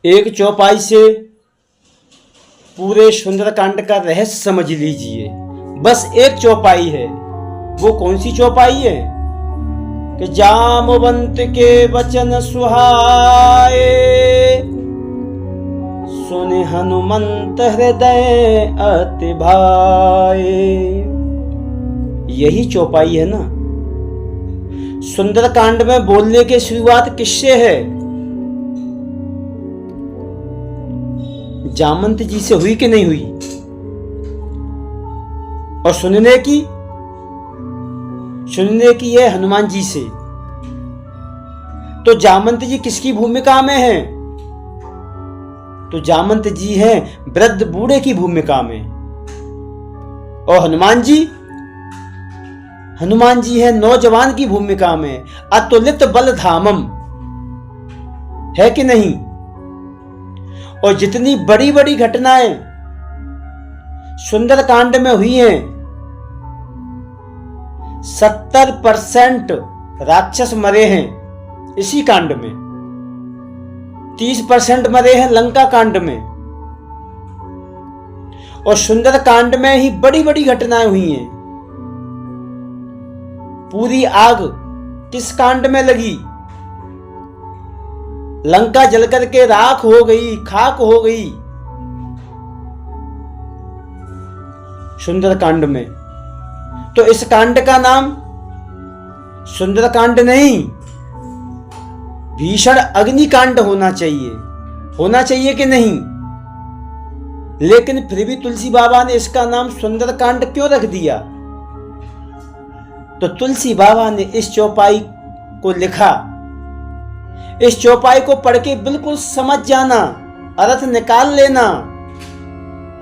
एक चौपाई से पूरे सुंदरकांड का रहस्य समझ लीजिए। बस एक चौपाई है। वो कौन सी चौपाई है कि जामवंत के वचन सुहाए, सुने हनुमंत हृदय अति भाए। यही चौपाई है ना। सुंदरकांड में बोलने की शुरुआत किससे है? जामवंत जी से हुई कि नहीं हुई? और सुनने की है हनुमान जी से। तो जामवंत जी किसकी भूमिका में हैं? तो जामवंत जी हैं वृद्ध बूढ़े की भूमिका में। और हनुमान जी हैं नौजवान की भूमिका में। अतुलित बल धामम, है कि नहीं? और जितनी बड़ी बड़ी घटनाएं सुंदरकांड में हुई हैं, 70% राक्षस मरे हैं इसी कांड में, 30% मरे हैं लंका कांड में। और सुंदरकांड में ही बड़ी बड़ी घटनाएं हुई हैं। पूरी आग किस कांड में लगी? लंका जलकर के राख हो गई, खाक हो गई सुंदरकांड में। तो इस कांड का नाम सुंदरकांड नहीं, भीषण अग्निकांड होना चाहिए कि नहीं? लेकिन फिर भी तुलसी बाबा ने इसका नाम सुंदरकांड क्यों रख दिया? तो तुलसी बाबा ने इस चौपाई को लिखा। इस चौपाई को पढ़ के बिल्कुल समझ जाना, अर्थ निकाल लेना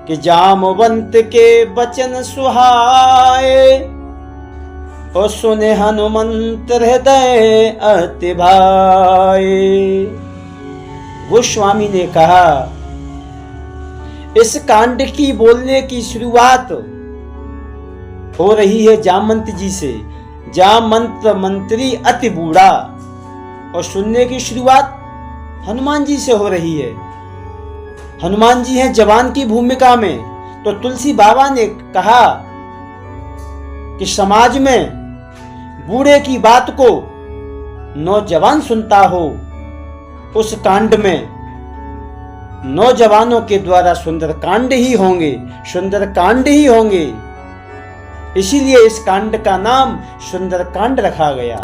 कि जामवंत के वचन सुहाए, और सुने हनुमंत हृदय अति भाए। गोस्वामी ने कहा इस कांड की बोलने की शुरुआत हो रही है जामवंत जी से। जामवंत मंत्री अति बूढ़ा, और सुनने की शुरुआत हनुमान जी से हो रही है। हनुमान जी हैं जवान की भूमिका में। तो तुलसी बाबा ने कहा कि समाज में बूढ़े की बात को नौजवान सुनता हो, उस कांड में नौजवानों के द्वारा सुंदरकांड ही होंगे। इसीलिए इस कांड का नाम सुंदरकांड रखा गया।